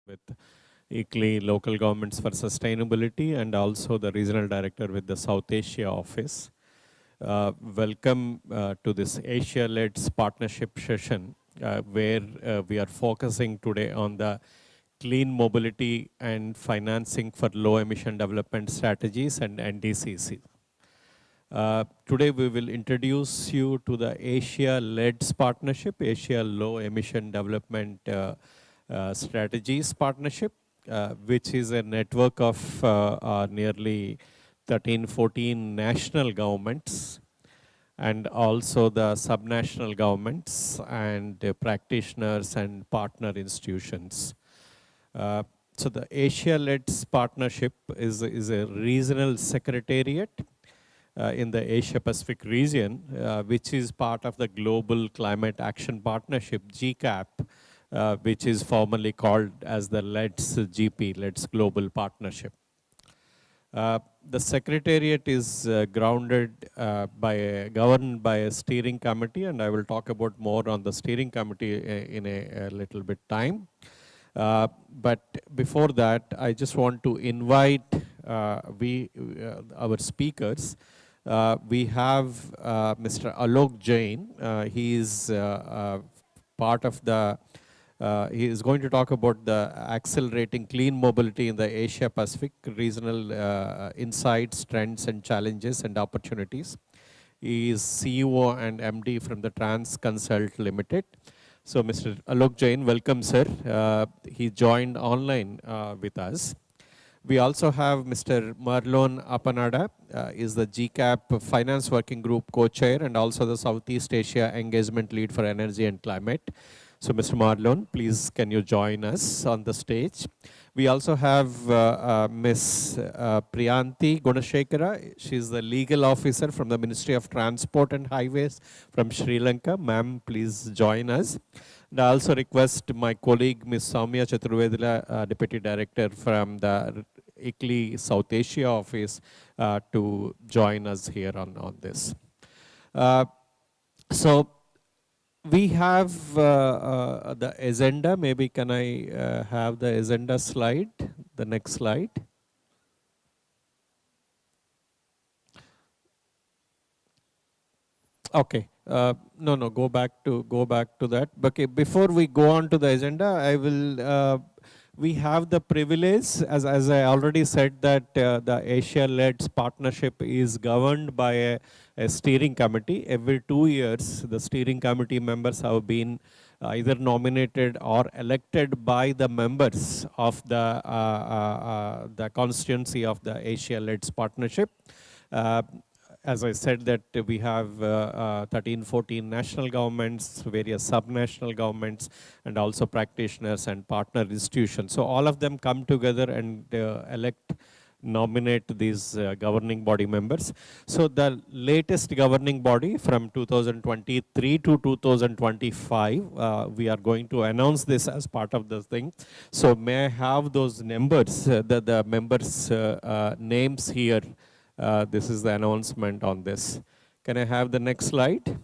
with ICLEI Local Governments for Sustainability and also the Regional Director with the South Asia Office. Welcome to this Asia-led partnership session where we are focusing today on the clean mobility and financing for low emission development strategies and NDCC. Today we will introduce you to the Asia-led partnership, Asia Low Emission Development Strategies Partnership, which is a network of nearly 13, 14 national governments and also the subnational governments and practitioners and partner institutions. So the Asia-led partnership is a regional secretariat in the Asia-Pacific region, which is part of the Global Climate Action Partnership, GCAP, which is formally called as the LEDS GP, LEDS Global Partnership. The Secretariat is governed by a steering committee, and I will talk about more on the steering committee in a little bit time. But before that, I just want to invite our speakers. We have Mr. Alok Jain. He is part of the he is going to talk about the accelerating clean mobility in the Asia Pacific regional insights, trends and challenges and opportunities. He is CEO and MD from the Transconsult Limited. So Mr. Alok Jain, welcome sir. He joined online with us. We also have Mr. Marlon Apanada, is the GCAP Finance Working Group Co-Chair and also the Southeast Asia Engagement Lead for Energy and Climate. So Mr. Marlon, please can you join us on the stage. We also have Ms. Priyanti Gunashekara. She is the legal officer from the Ministry of Transport and Highways from Sri Lanka. Ma'am, please join us. And I also request my colleague, Ms. Soumya Chaturvedula, Deputy Director from the ICLEI South Asia Office, to join us here on this. So we have the agenda. Maybe can I have the agenda slide, the next slide. Okay. No, go back to that. Okay, before we go on to the agenda, I will. We have the privilege, as I already said, that the Asia-led partnership is governed by a steering committee. Every 2 years, the steering committee members have been either nominated or elected by the members of the constituency of the Asia-led partnership. As I said that we have 13, 14 national governments, various subnational governments, and also practitioners and partner institutions. So all of them come together and nominate these governing body members. So the latest governing body from 2023 to 2025, we are going to announce this as part of the thing. So may I have those members, the members' names here. This is the announcement on this. Can I have the next slide?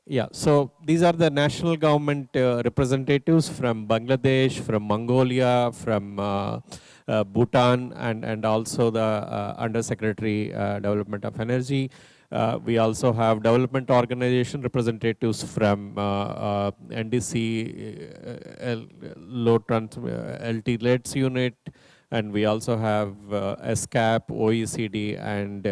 Yeah, so these are the national government representatives from Bangladesh, from Mongolia, from Bhutan, and also the Undersecretary Development of Energy. We also have development organization representatives from NDC, LT LEDS unit, and we also have SCAP, OECD, and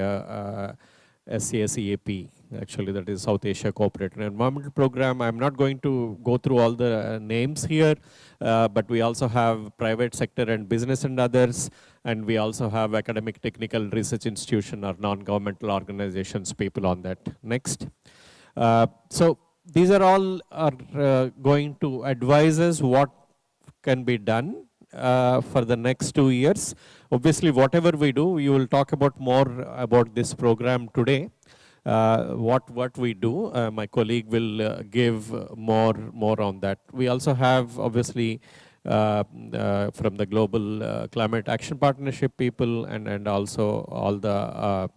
SCACAP, actually that is South Asia Cooperative Environmental Program. I'm not going to go through all the names here, but we also have private sector and business and others, and we also have academic technical research institution or non-governmental organizations people on that. Next. So these are all going to advise us what can be done for the next 2 years. Obviously, whatever we do, you will talk about more about this program today. What we do, my colleague will give more on that. We also have, obviously, from the Global Climate Action Partnership people and also all the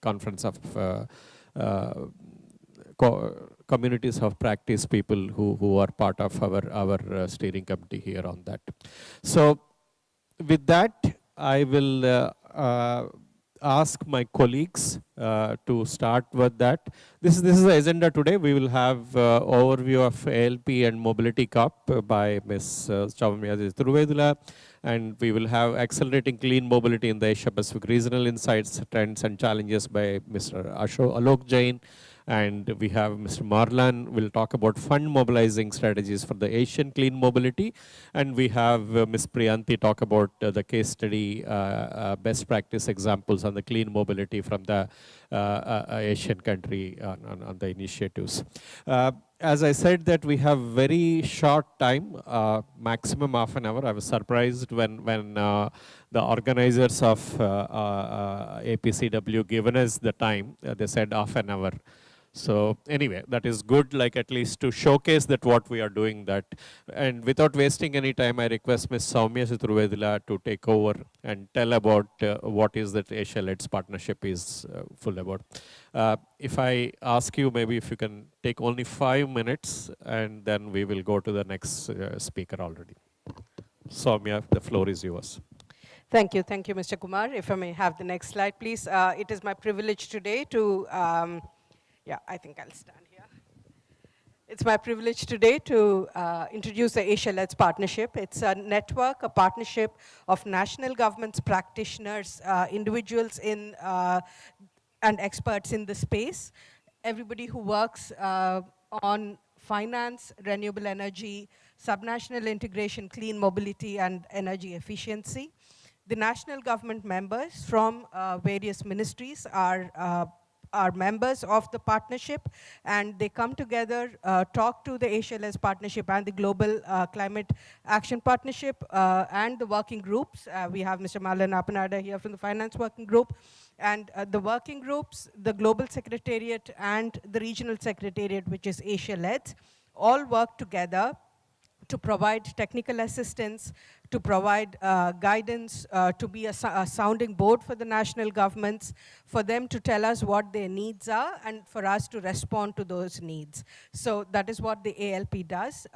conference of communities of practice people who are part of our steering committee here on that. So with that, I will ask my colleagues to start with that. This is the agenda today. We will have overview of ALP and Mobility Cup by Ms. Soumya Thiruvvedula, and we will have Accelerating Clean Mobility in the Asia Pacific Regional Insights, Trends and Challenges by Mr. Alok Jain. And we have Mr. Marlan will talk about fund mobilizing strategies for the Asian clean mobility. And we have Ms. Priyanti talk about the case study best practice examples on the clean mobility from the Asian country on the initiatives. As I said that we have very short time, maximum half an hour. I was surprised when the organizers of APCW given us the time, they said half an hour. So anyway, that is good, like at least to showcase that what we are doing that. And without wasting any time, I request Ms. Soumya Thiruvvedula to take over and tell about what is that Asia-led partnership is full about. If I ask you, maybe if you can take only 5 minutes, and then we will go to the next speaker already. Soumya, the floor is yours. Thank you, Mr. Kumar. If I may have the next slide, please. It is my privilege today to yeah, I think I'll stand here. It's my privilege today to introduce the Asia-led partnership. It's a network, a partnership of national governments, practitioners, individuals in and experts in the space. Everybody who works on finance, renewable energy, subnational integration, clean mobility, and energy efficiency. The national government members from various ministries are members of the partnership, and they come together, talk to the Asia-led partnership and the Global Climate Action Partnership and the working groups. We have Mr. Marlan Appanada here from the Finance Working Group, and the working groups, the Global Secretariat and the Regional Secretariat, which is Asia-led, all work together to provide technical assistance, to provide guidance, to be a sounding board for the national governments, for them to tell us what their needs are and for us to respond to those needs. So that is what the ALP does.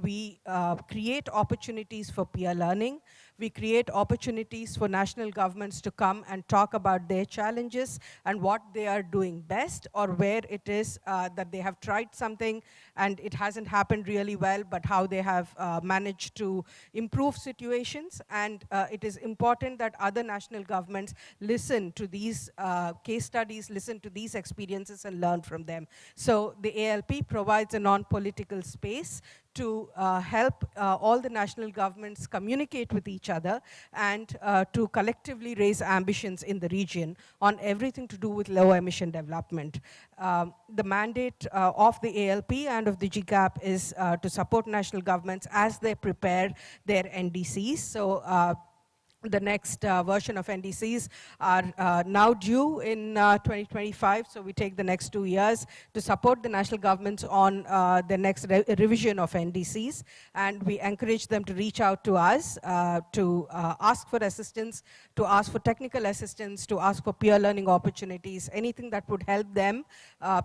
We create opportunities for peer learning. We create opportunities for national governments to come and talk about their challenges and what they are doing best, or where it is that they have tried something and it hasn't happened really well, but how they have managed to improve situations. And it is important that other national governments listen to these case studies, listen to these experiences and learn from them. So the ALP provides a non-political space to help all the national governments communicate with each other and to collectively raise ambitions in the region on everything to do with low emission development. The mandate of the ALP and of the GCAP is to support national governments as they prepare their NDCs. So the next version of NDCs are now due in 2025, so we take the next 2 years to support the national governments on the next revision of NDCs, and we encourage them to reach out to us to ask for assistance, to ask for technical assistance, to ask for peer learning opportunities, anything that would help them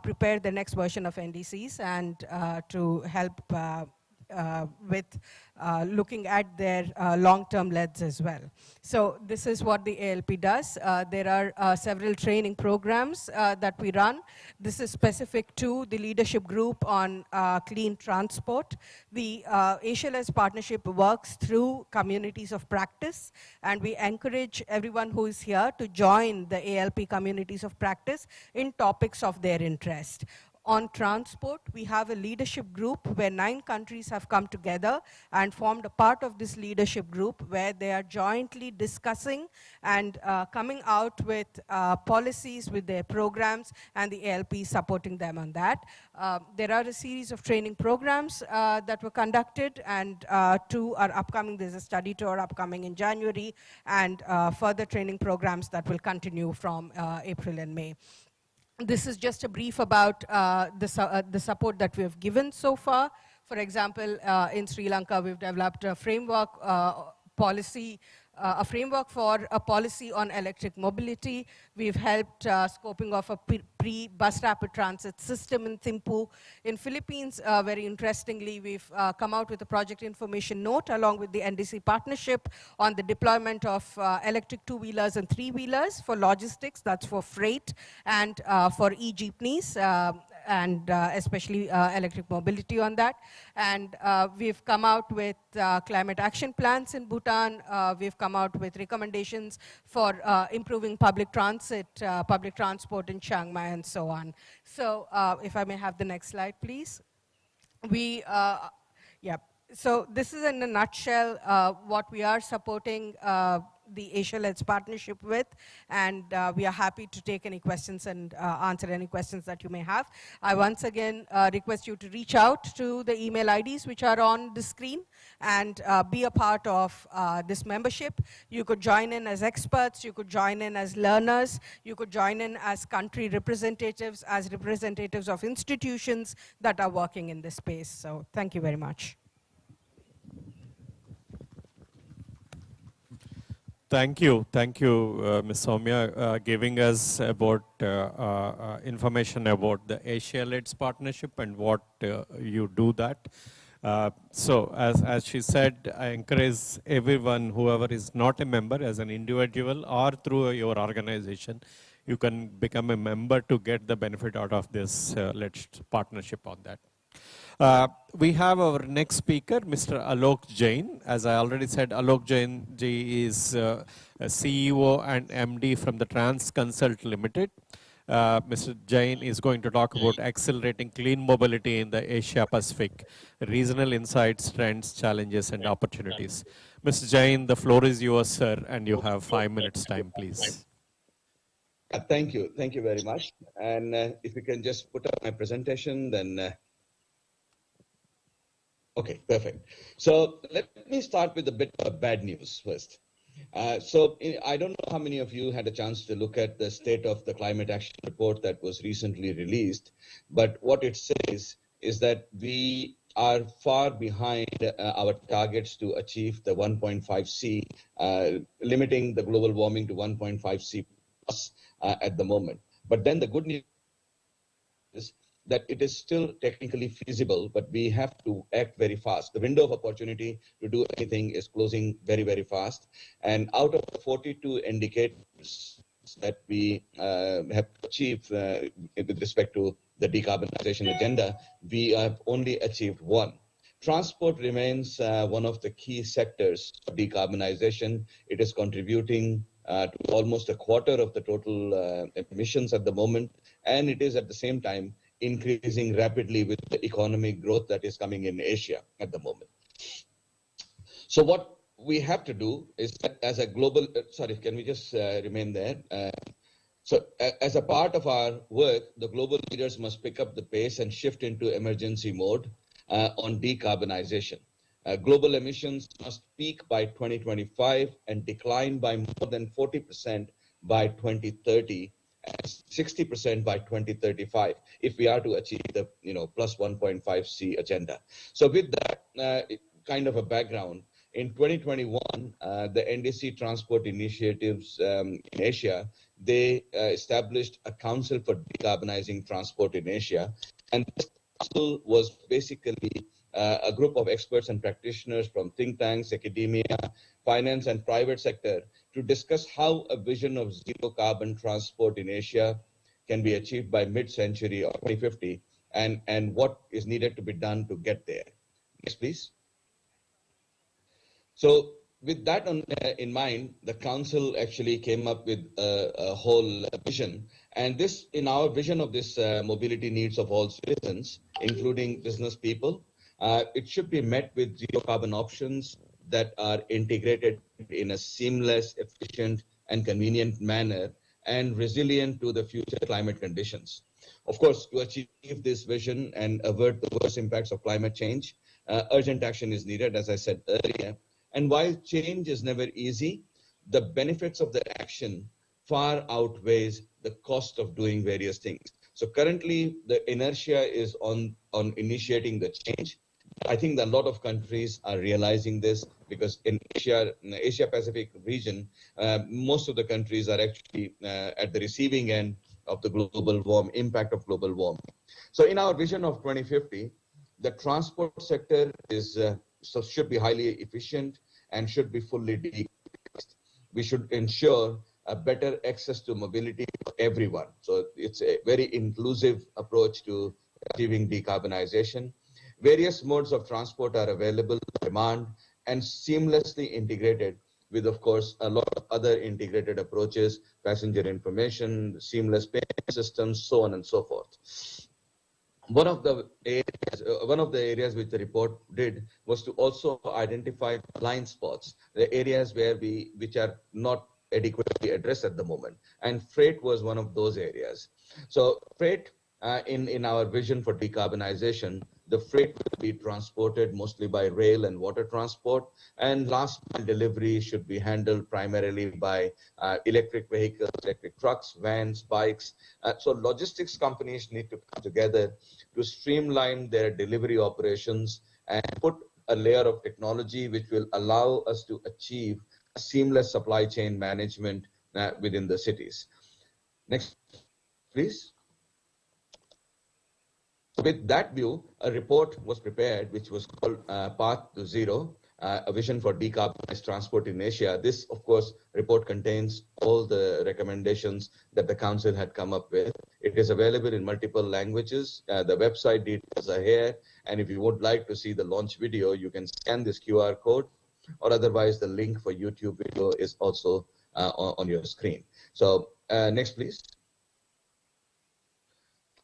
prepare the next version of NDCs and to help with looking at their long-term leads as well. So this is what the ALP does. There are several training programs that we run. This is specific to the leadership group on clean transport. The Asia-led partnership works through communities of practice, and we encourage everyone who is here to join the ALP communities of practice in topics of their interest. On transport, we have a leadership group where 9 countries have come together and formed a part of this leadership group where they are jointly discussing and coming out with policies with their programs, and the ALP supporting them on that. There are a series of training programs that were conducted, and 2 are upcoming. There's a study tour upcoming in January, and further training programs that will continue from April and May. This is just a brief about the support that we have given so far. For example, in Sri Lanka, we've developed a framework policy a framework for a policy on electric mobility. We've helped scoping of a pre-bus rapid transit system in Thimphu. In Philippines, very interestingly, we've come out with a project information note along with the NDC partnership on the deployment of electric two-wheelers and three-wheelers for logistics, that's for freight, and for e-jeepneys, and especially electric mobility on that. And we've come out with climate action plans in Bhutan. We've come out with recommendations for improving public transit, public transport in Chiang Mai and so on. So if I may have the next slide, please. Yeah. So this is in a nutshell what we are supporting the Asia-Leds partnership with, and we are happy to take any questions and answer any questions that you may have. I once again request you to reach out to the email IDs which are on the screen and be a part of this membership. You could join in as experts, you could join in as learners, you could join in as country representatives, as representatives of institutions that are working in this space. So thank you very much. Thank you, Ms. Soumya, giving us about information about the Asia-Leds partnership and what you do that. So as she said, I encourage everyone, whoever is not a member, as an individual or through your organization, you can become a member to get the benefit out of this Leds partnership on that. We have our next speaker, Mr. Alok Jain. As I already said, Alok Jain ji is a CEO and MD from the Transconsult Limited. Mr. Jain is going to talk about accelerating clean mobility in the Asia Pacific, regional insights, trends, challenges, and opportunities. Mr. Jain, the floor is yours, sir, and you have 5 minutes time, please. Thank you very much. And if you can just put up my presentation, then okay, perfect. So let me start with a bit of bad news first. So I don't know how many of you had a chance to look at the State of the Climate Action Report that was recently released, but what it says is that we are far behind our targets to achieve the 1.5C, limiting the global warming to 1.5C plus at the moment. But then the good news is that it is still technically feasible, but we have to act very fast. The window of opportunity to do anything is closing very, very fast. And out of the 42 indicators that we have achieved with respect to the decarbonization agenda, we have only achieved one. Transport remains one of the key sectors of decarbonization. It is contributing to almost a quarter of the total emissions at the moment, and it is at the same time increasing rapidly with the economic growth that is coming in Asia at the moment. So what we have to do is that as a global, sorry, can we just remain there? So as a part of our work, the global leaders must pick up the pace and shift into emergency mode on decarbonization. Global emissions must peak by 2025 and decline by more than 40% by 2030. 60% by 2035 if we are to achieve the plus 1.5C agenda. So with that kind of a background, in 2021, the NDC Transport Initiatives in Asia, they established a Council for Decarbonizing Transport in Asia. And this council was basically a group of experts and practitioners from think tanks, academia, finance, and private sector to discuss how a vision of zero carbon transport in Asia can be achieved by mid-century or 2050, and what is needed to be done to get there. Next, please. So with that in mind, the council actually came up with a whole vision. And this, in our vision of this mobility needs of all citizens, including business people, it should be met with zero carbon options that are integrated in a seamless, efficient, and convenient manner and resilient to the future climate conditions. Of course, to achieve this vision and avert the worst impacts of climate change, urgent action is needed, as I said earlier. And while change is never easy, the benefits of the action far outweighs the cost of doing various things. So currently, the inertia is on initiating the change, I think that a lot of countries are realizing this because in the Asia Pacific region, most of the countries are actually at the receiving end of the impact of global warming. So in our vision of 2050, the transport sector should be highly efficient and should be fully decarbonized. We should ensure a better access to mobility for everyone. So it's a very inclusive approach to achieving decarbonization. Various modes of transport are available on demand and seamlessly integrated with, of course, a lot of other integrated approaches, passenger information, seamless payment systems, so on and so forth. One of the areas which the report did was to also identify blind spots, the areas which are not adequately addressed at the moment, and freight was one of those areas. So freight, in our vision for decarbonization, the freight will be transported mostly by rail and water transport, and last mile delivery should be handled primarily by electric vehicles, electric trucks, vans, bikes. So logistics companies need to come together to streamline their delivery operations and put a layer of technology which will allow us to achieve a seamless supply chain management within the cities. Next, please. With that view, a report was prepared which was called Path to Zero, a vision for decarbonized transport in Asia. This, of course, report contains all the recommendations that the Council had come up with. It is available in multiple languages. The website details are here. And if you would like to see the launch video, you can scan this QR code, or otherwise the link for YouTube video is also on your screen. So next, please.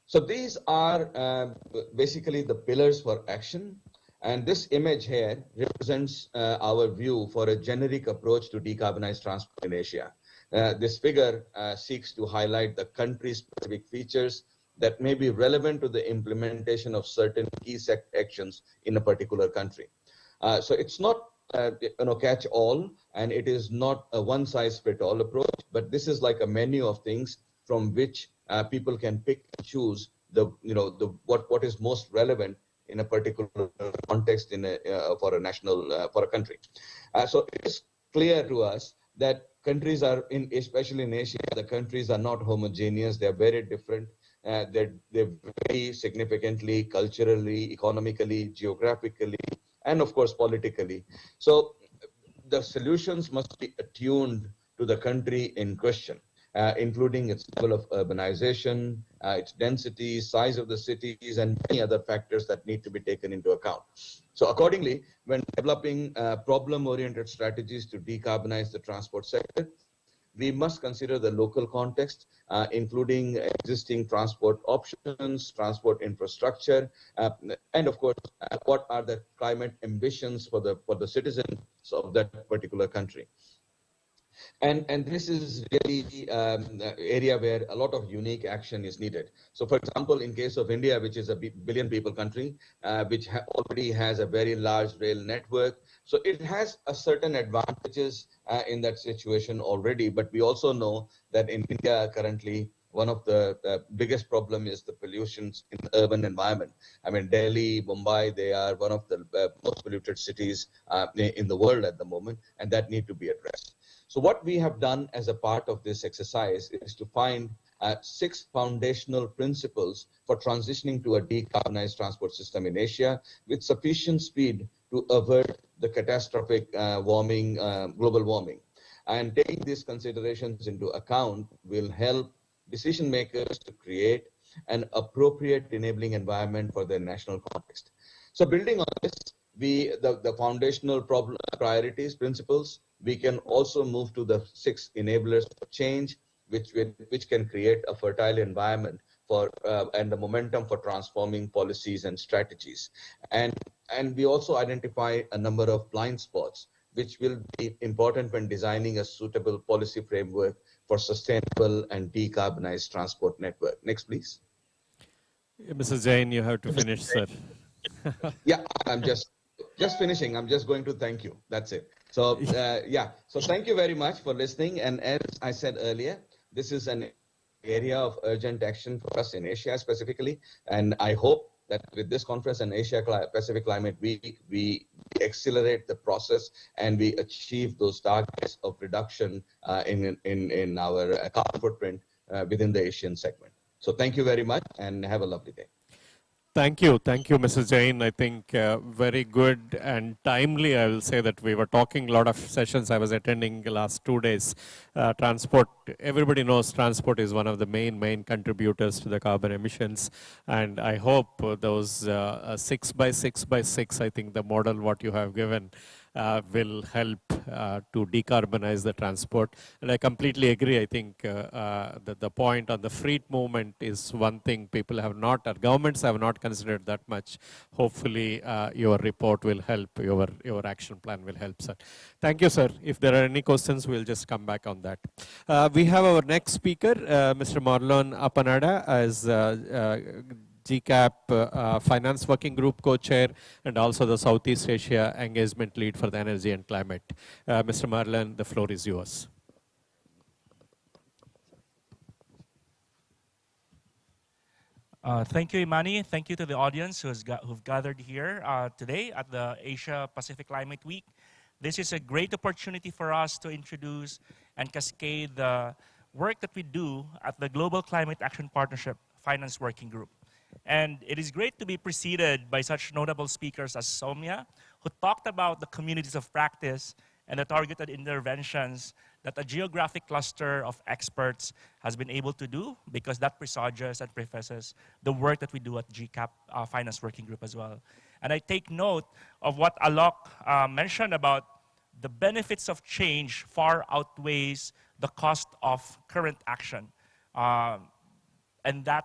So these are basically the pillars for action. And this image here represents our view for a generic approach to decarbonized transport in Asia. This figure seeks to highlight the country-specific features that may be relevant to the implementation of certain key actions in a particular country. So it's not catch-all, and it is not a one-size-fits-all approach, but this is like a menu of things from which people can pick and choose what is most relevant in a particular context for a country. So it is clear to us that countries especially in Asia, the countries are not homogeneous. They are very different. They vary significantly, culturally, economically, geographically, and of course politically. So the solutions must be attuned to the country in question, including its level of urbanization, its density, size of the cities, and many other factors that need to be taken into account. So accordingly, when developing problem-oriented strategies to decarbonize the transport sector, we must consider the local context, including existing transport options, transport infrastructure, and of course, what are the climate ambitions for the citizens of that particular country. And this is really an area where a lot of unique action is needed. So for example, in case of India, which is a billion people country, which already has a very large rail network, so it has a certain advantages in that situation already. But we also know that in India currently, one of the biggest problem is the pollutions in the urban environment. I mean, Delhi, Mumbai, they are one of the most polluted cities in the world at the moment, and that need to be addressed. So what we have done as a part of this exercise is to find 6 foundational principles for transitioning to a decarbonized transport system in Asia with sufficient speed to avert the catastrophic global warming. And taking these considerations into account will help decision makers to create an appropriate enabling environment for their national context. So building on this, the foundational priorities, principles, we can also move to the 6 enablers of change, which can create a fertile environment for and the momentum for transforming policies and strategies. And we also identify a number of blind spots, which will be important when designing a suitable policy framework for sustainable and decarbonized transport network. Next, please. Mrs. Jain, you have to finish, sir. Yeah, I'm just finishing. I'm just going to thank you. That's it. So so thank you very much for listening. And as I said earlier, this is an area of urgent action for us in Asia specifically. And I hope that with this conference and Asia Pacific Climate Week, we accelerate the process and we achieve those targets of reduction in our carbon footprint within the Asian segment. So thank you very much and have a lovely day. Thank you, Mrs. Jain. I think very good and timely. I will say that we were talking a lot of sessions I was attending the last 2 days. Transport, everybody knows transport is one of the main contributors to the carbon emissions. And I hope those 6 by 6 by 6, I think the model what you have given will help to decarbonize the transport. And I completely agree. I think that the point on the freight movement is one thing people have not, or governments have not considered that much. Hopefully your report will help, your action plan will help, sir. Thank you, sir. If there are any questions, we'll just come back on that. We have our next speaker, Mr. Marlon Apanada, as GCAP Finance Working Group Co-Chair and also the Southeast Asia Engagement Lead for the Energy and Climate. Mr. Marlon, the floor is yours. Thank you, Imani. Thank you to the audience who've gathered here today at the Asia Pacific Climate Week. This is a great opportunity for us to introduce and cascade the work that we do at the Global Climate Action Partnership Finance Working Group. And it is great to be preceded by such notable speakers as Soumya, who talked about the communities of practice and the targeted interventions that a geographic cluster of experts has been able to do, because that presages and prefaces the work that we do at GCAP Finance Working Group as well. And I take note of what Alok mentioned about the benefits of change far outweighs the cost of current action. And that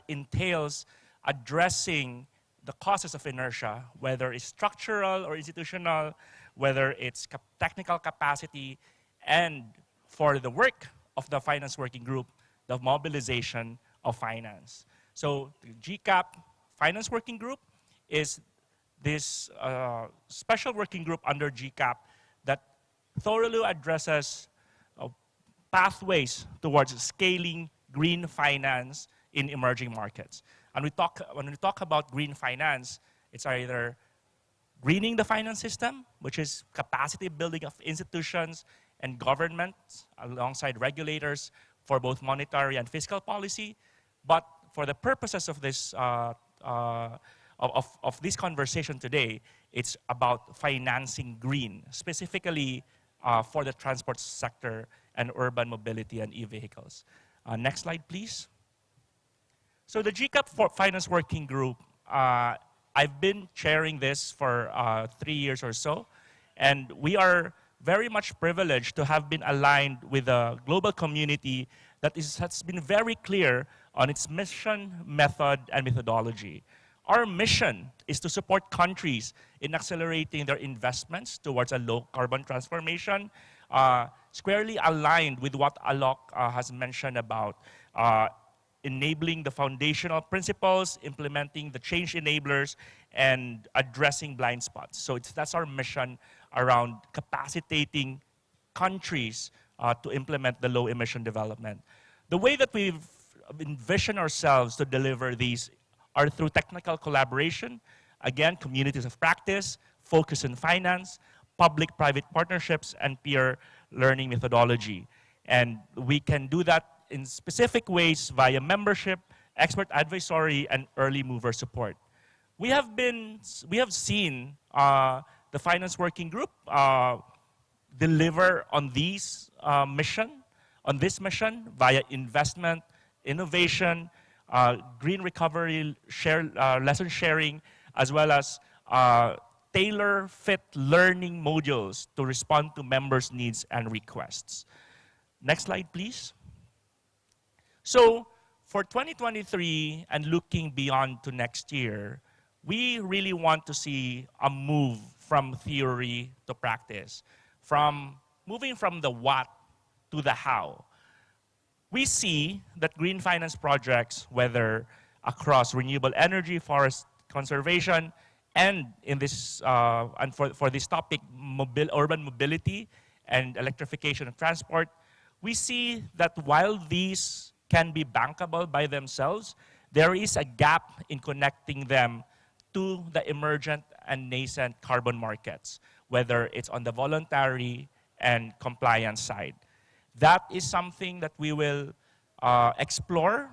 entails addressing the causes of inertia, whether it's structural or institutional, whether it's technical capacity, and for the work of the Finance Working Group, the mobilization of finance. So the GCAP Finance Working Group is this special working group under GCAP that thoroughly addresses pathways towards scaling green finance in emerging markets. And when we talk about green finance, it's either greening the finance system, which is capacity building of institutions and governments alongside regulators for both monetary and fiscal policy. But for the purposes of this this conversation today, it's about financing green, specifically for the transport sector and urban mobility and e-vehicles. Next slide, please. So the GCAP Finance Working Group, I've been chairing this for 3 years or so, and we are very much privileged to have been aligned with a global community that has been very clear on its mission, method, and methodology. Our mission is to support countries in accelerating their investments towards a low-carbon transformation, squarely aligned with what Alok has mentioned about enabling the foundational principles, implementing the change enablers, and addressing blind spots. So that's our mission around capacitating countries to implement the low emission development. The way that we've envisioned ourselves to deliver these are through technical collaboration, again, communities of practice, focus on finance, public-private partnerships, and peer learning methodology. And we can do that in specific ways via membership, expert advisory, and early mover support. We have seen the Finance Working Group deliver on this mission via investment, innovation, green recovery, lesson sharing, as well as tailor-fit learning modules to respond to members' needs and requests. Next slide, please. So for 2023 and looking beyond to next year, we really want to see a move from theory to practice, moving from the what to the how. We see that green finance projects, whether across renewable energy, forest conservation, and in this and for this topic, urban mobility and electrification of transport, we see that while these can be bankable by themselves, there is a gap in connecting them to the emergent and nascent carbon markets, whether it's on the voluntary and compliance side. That is something that we will explore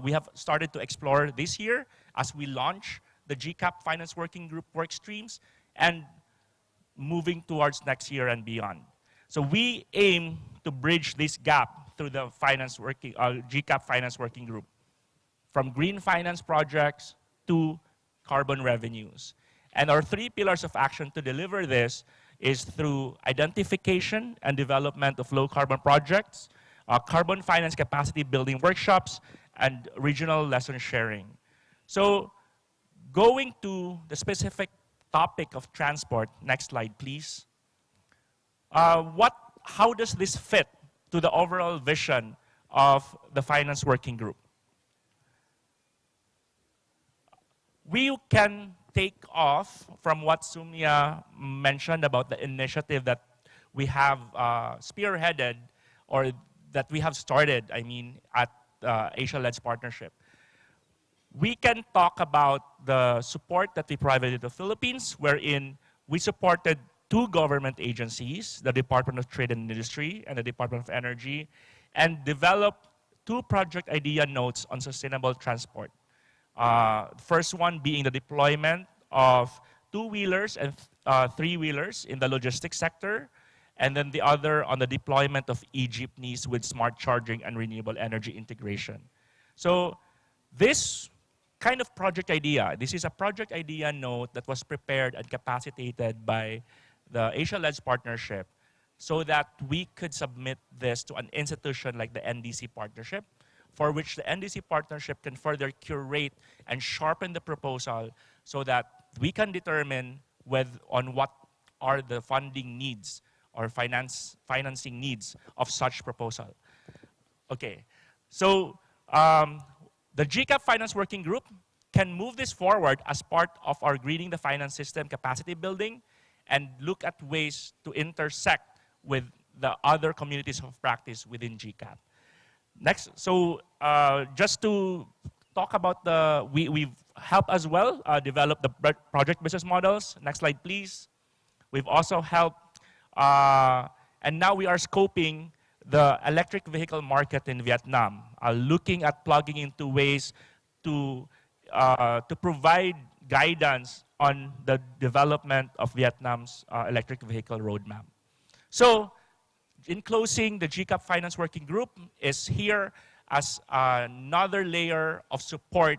we have started to explore this year as we launch the GCAP Finance Working Group work streams and moving towards next year and beyond. So we aim to bridge this gap through the GCAP Finance Working Group, from green finance projects to carbon revenues. And our 3 pillars of action to deliver this is through identification and development of low carbon projects, carbon finance capacity building workshops, and regional lesson sharing. So going to the specific topic of transport, next slide please. How does this fit to the overall vision of the Finance Working Group? We can take off from what Sumya mentioned about the initiative that we have spearheaded, or that we have started, at Asia-Led Partnership. We can talk about the support that we provided to the Philippines, wherein we supported 2 government agencies, the Department of Trade and Industry and the Department of Energy, and developed 2 project idea notes on sustainable transport. First one being the deployment of 2-wheelers and 3-wheelers in the logistics sector, and then the other on the deployment of e-jeepneys with smart charging and renewable energy integration. So this kind of project idea, this is a project idea note that was prepared and capacitated by the Asia-Led Partnership so that we could submit this to an institution like the NDC Partnership, for which the NDC Partnership can further curate and sharpen the proposal so that we can determine on what are the funding needs or financing needs of such proposal. Okay, so the GCAP Finance Working Group can move this forward as part of our Greening the Finance System capacity building and look at ways to intersect with the other communities of practice within GCAP. Next, so just to talk about we've helped as well develop the project business models. Next slide, please. We've also helped, and now we are scoping the electric vehicle market in Vietnam, looking at plugging into ways to provide guidance on the development of Vietnam's electric vehicle roadmap. So, in closing, the GCAP Finance Working Group is here as another layer of support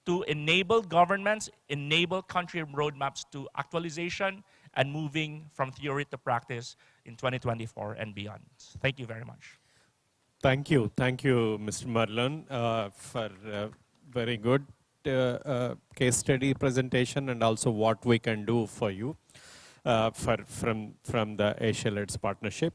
to enable governments, enable country roadmaps to actualization, and moving from theory to practice in 2024 and beyond. Thank you very much. Thank you, Mr. Marlon, for a very good case study presentation and also what we can do for you from the Asia-Led Partnership.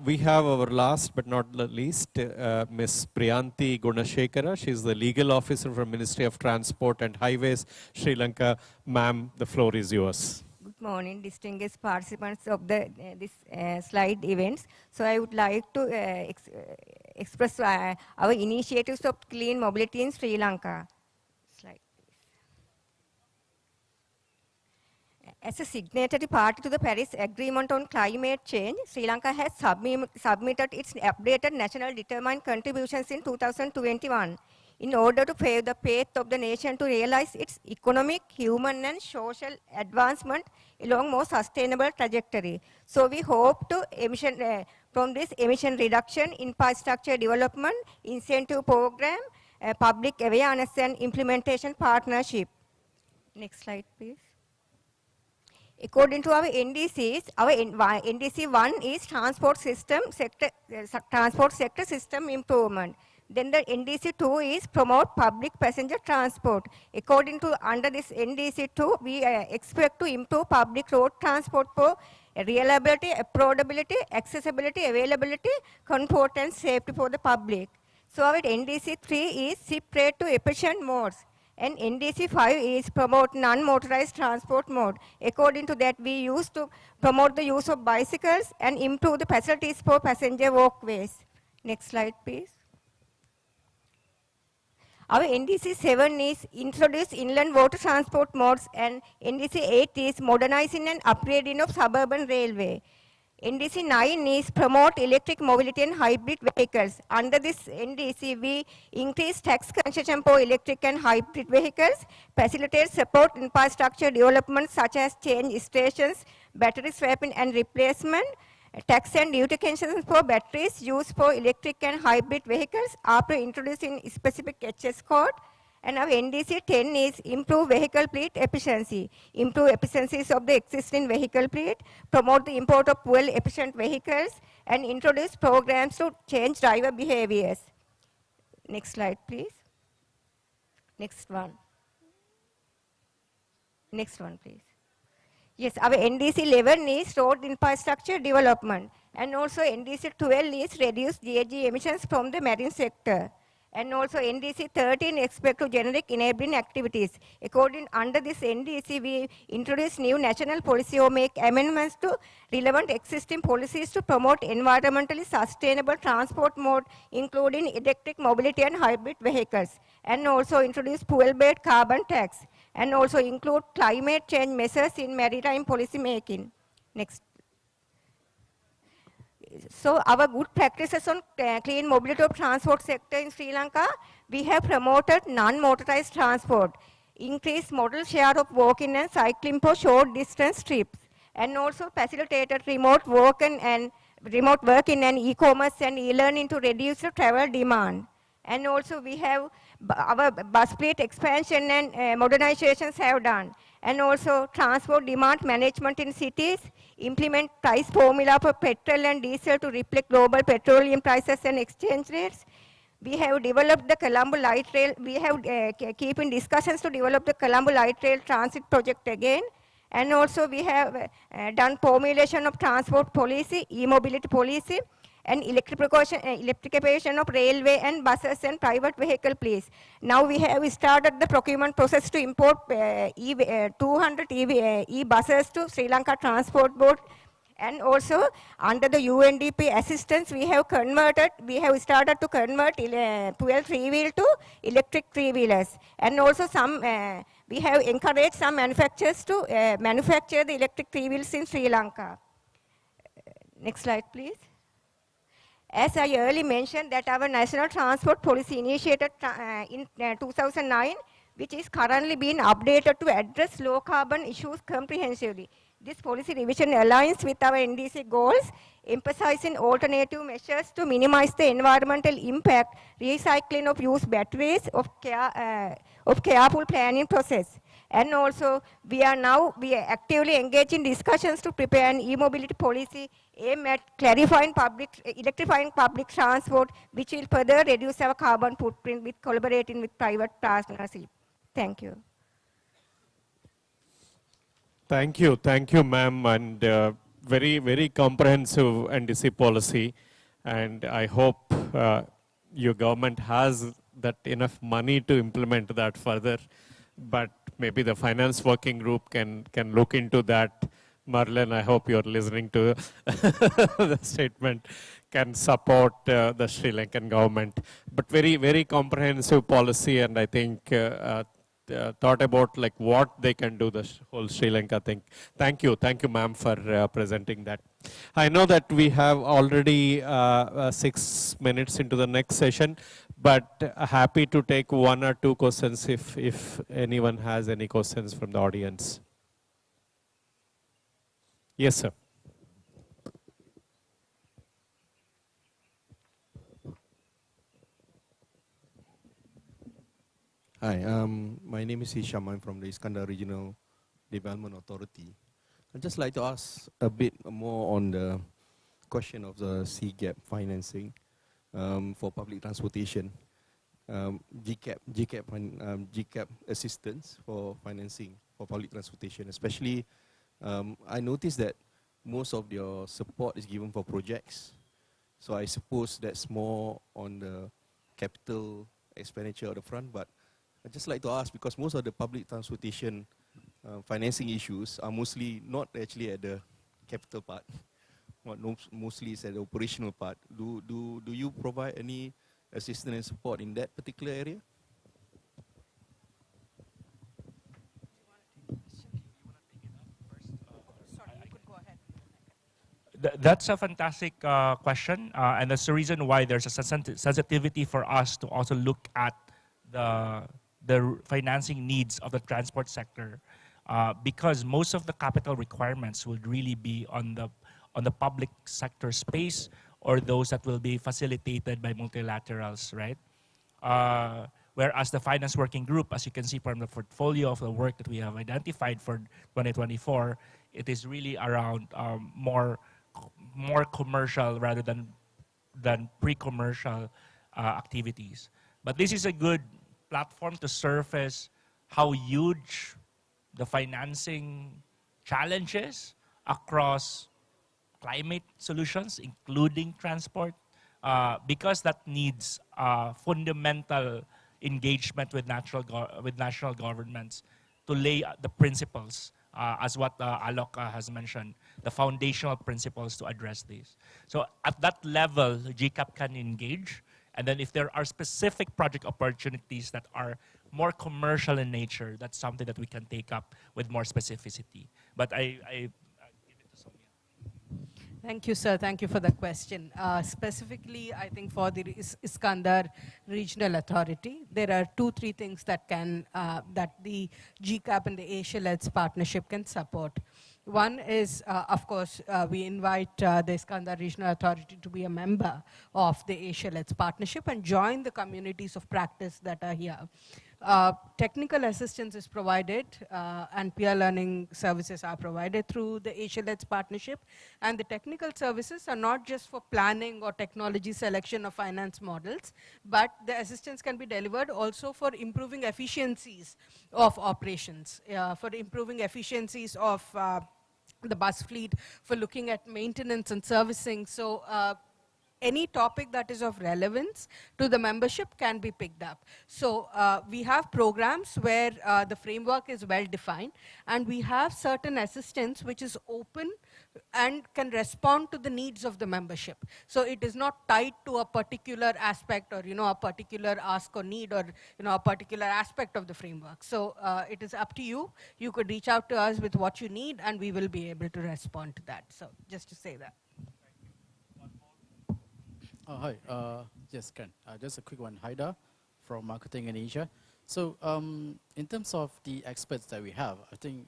We have our last but not the least, Ms. Priyanti Gunashekara. She's the legal officer from Ministry of Transport and Highways, Sri Lanka. Ma'am, the floor is yours. Good morning, distinguished participants of this slide events. So I would like to express our initiatives of clean mobility in Sri Lanka. Slide, please. As a signatory party to the Paris Agreement on Climate Change, Sri Lanka has submitted its updated national determined contributions in 2021 in order to pave the path of the nation to realize its economic, human, and social advancement along more sustainable trajectory. So we hope to from this emission reduction, infrastructure development, incentive program, public awareness and implementation partnership. Next slide, please. According to our NDCs, our NDC 1 is transport sector system improvement. Then the NDC 2 is promote public passenger transport. According to under this NDC 2, we expect to improve public road transport for reliability, affordability, accessibility, availability, comfort, and safety for the public. So our NDC 3 is shift rate to efficient modes. And NDC 5 is promote non-motorized transport mode. According to that, we used to promote the use of bicycles and improve the facilities for passenger walkways. Next slide, please. Our NDC 7 is introduce inland water transport modes, and NDC 8 is modernizing and upgrading of suburban railway. NDC 9 is promote electric mobility and hybrid vehicles. Under this NDC, we increase tax concession for electric and hybrid vehicles, facilitate support infrastructure development such as change stations, battery swapping and replacement, tax and duty concessions for batteries used for electric and hybrid vehicles after introducing specific HS code. And our NDC 10 is improve vehicle fleet efficiency, improve efficiencies of the existing vehicle fleet, promote the import of fuel efficient vehicles, and introduce programs to change driver behaviors. Next slide, please. Next one. Next one, please. Yes, our NDC 11 is road infrastructure development, and also NDC 12 is reduce GHG emissions from the marine sector. And also NDC 13 expect to generic enabling activities. According under this NDC, we introduce new national policy or make amendments to relevant existing policies to promote environmentally sustainable transport mode, including electric mobility and hybrid vehicles. And also introduce fuel-based carbon tax. And also include climate change measures in maritime policy making. Next. So our good practices on clean mobility of transport sector in Sri Lanka, we have promoted non-motorized transport, increased modal share of walking and cycling for short distance trips, and also facilitated remote work and remote working and e-commerce and e-learning to reduce the travel demand. And also we have our bus fleet expansion and modernizations have done. And also transport demand management in cities, implement price formula for petrol and diesel to reflect global petroleum prices and exchange rates. We have developed the Colombo Light Rail. We have keep in discussions to develop the Colombo Light Rail transit project again. And also we have done formulation of transport policy, e-mobility policy, and electrification of railway and buses and private vehicle please. Now we have started the procurement process to import 200 e-buses to Sri Lanka Transport Board. And also under the UNDP assistance, we have started to convert fuel three-wheel to electric three-wheelers. And also we have encouraged some manufacturers to manufacture the electric three-wheels in Sri Lanka. Next slide, please. As I earlier mentioned that our national transport policy initiated in 2009, which is currently being updated to address low carbon issues comprehensively. This policy revision aligns with our NDC goals, emphasizing alternative measures to minimize the environmental impact, recycling of used batteries, of careful planning process. And also, we are actively engaged in discussions to prepare an e-mobility policy aimed at electrifying public transport, which will further reduce our carbon footprint with collaborating with private partnership. Thank you. Thank you, ma'am, and very, very comprehensive NDC policy. And I hope your government has that enough money to implement that further. But maybe the finance working group can look into that. Marlon, I hope you're listening to the statement, can support the Sri Lankan government. But very, very comprehensive policy, and I think thought about like what they can do the whole Sri Lanka thing. Thank you, ma'am, for presenting that. I know that we have already 6 minutes into the next session, but happy to take 1 or 2 questions if anyone has any questions from the audience. Yes, sir. Hi, my name is Hisham. I'm from the Iskandar Regional Development Authority. I'd just like to ask a bit more on the question of the CGAP financing for public transportation. GCAP assistance for financing for public transportation, especially I noticed that most of your support is given for projects. So I suppose that's more on the capital expenditure at the front, but I'd just like to ask, because most of the public transportation financing issues are mostly not actually at the capital part, mostly is at the operational part. Do you provide any assistance and support in that particular area? That's a fantastic question, and that's the reason why there's a sensitivity for us to also look at the financing needs of the transport sector, because most of the capital requirements will really be on the public sector space, or those that will be facilitated by multilaterals, right? Whereas the finance working group, as you can see from the portfolio of the work that we have identified for 2024, it is really around more commercial rather than pre-commercial activities. But this is a good platform to surface how huge the financing challenges across climate solutions, including transport, because that needs fundamental engagement with national governments to lay the principles, as what Alok has mentioned, the foundational principles to address these. So at that level, GCAP can engage, and then if there are specific project opportunities that are more commercial in nature, that's something that we can take up with more specificity. But I give it to Soumya. Thank you, sir. Thank you for the question. Specifically, I think for the Iskandar Regional Authority, there are 2-3 things that can that the GCAP and the Asia-led partnership can support. One is, of course, we invite the Iskandar Regional Authority to be a member of the Asia-led partnership and join the communities of practice that are here. Technical assistance is provided and peer learning services are provided through the Asia-led partnership. And the technical services are not just for planning or technology selection of finance models, but the assistance can be delivered also for improving efficiencies of operations, for improving efficiencies of the bus fleet, for looking at maintenance and servicing. So any topic that is of relevance to the membership can be picked up. So we have programs where the framework is well defined, and we have certain assistance which is open and can respond to the needs of the membership. So it is not tied to a particular aspect, or a particular ask or need, or a particular aspect of the framework. So it is up to you. You could reach out to us with what you need, and we will be able to respond to that. So just to say that. Hi, yes, Ken. Just a quick one. Haida from Marketing in Asia. So in terms of the experts that we have, I think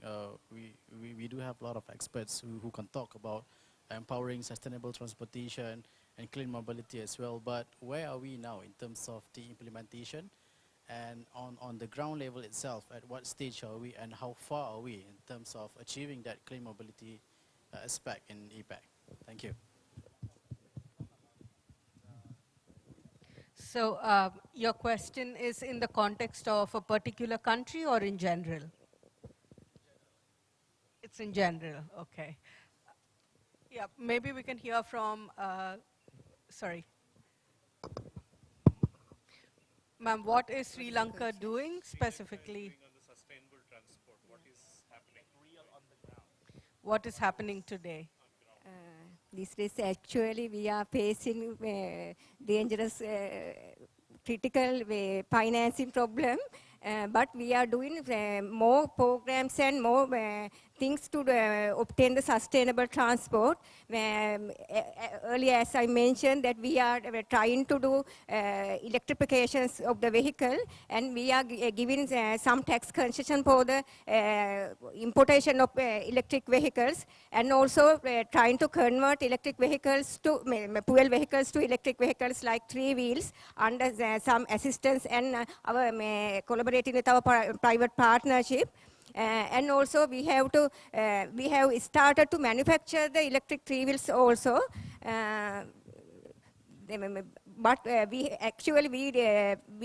we do have a lot of experts who can talk about empowering sustainable transportation and clean mobility as well. But where are we now in terms of the implementation? And on the ground level itself, at what stage are we, and how far are we in terms of achieving that clean mobility aspect in APAC? Thank you. So your question is in the context of a particular country or in general? It's in general, okay. Yeah, maybe we can hear from, sorry. Ma'am, what is Sri Lanka doing specifically? On the sustainable transport, what is happening real on the ground? What is happening today? These days, actually, we are facing dangerous, critical financing problem. But we are doing more programs and more things to obtain the sustainable transport. Earlier, as I mentioned, that we are trying to do electrifications of the vehicle, and we are giving some tax concession for the importation of electric vehicles, and also trying to convert electric vehicles to fuel vehicles to electric vehicles like 3 wheels under some assistance and our collaborating with our private partnership. And also we have started to manufacture the electric 3 wheels also. But we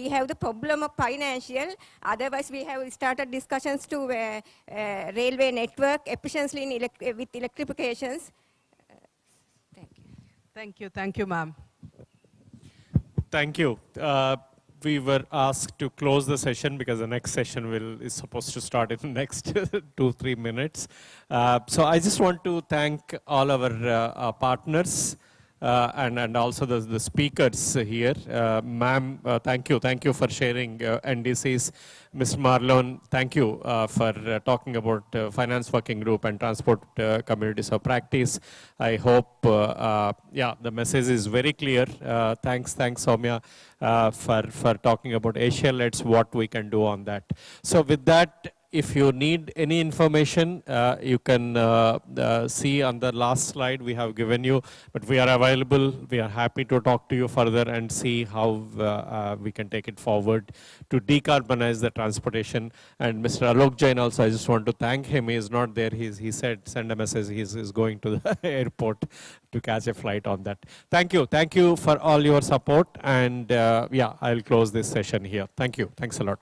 have the problem of financial. Otherwise, we have started discussions to railway network efficiently with electrifications. Thank you. Thank you. Thank you, ma'am. Thank you. We were asked to close the session because the next session is supposed to start in the next 2-3 minutes. So I just want to thank all our partners, and also the speakers here. Ma'am, thank you for sharing NDCs. Mr. Marlon, thank you for talking about finance working group and transport communities of practice. I hope, yeah, the message is very clear. Thanks, Soumya, for talking about Asia. Let's what we can do on that. So with that, if you need any information, you can see on the last slide we have given you, but we are available. We are happy to talk to you further and see how we can take it forward to decarbonize the transportation. And Mr. Alok Jain also, I just want to thank him. He is not there. He said, send a message. He is going to the airport to catch a flight on that. Thank you for all your support. And yeah, I'll close this session here. Thank you. Thanks a lot.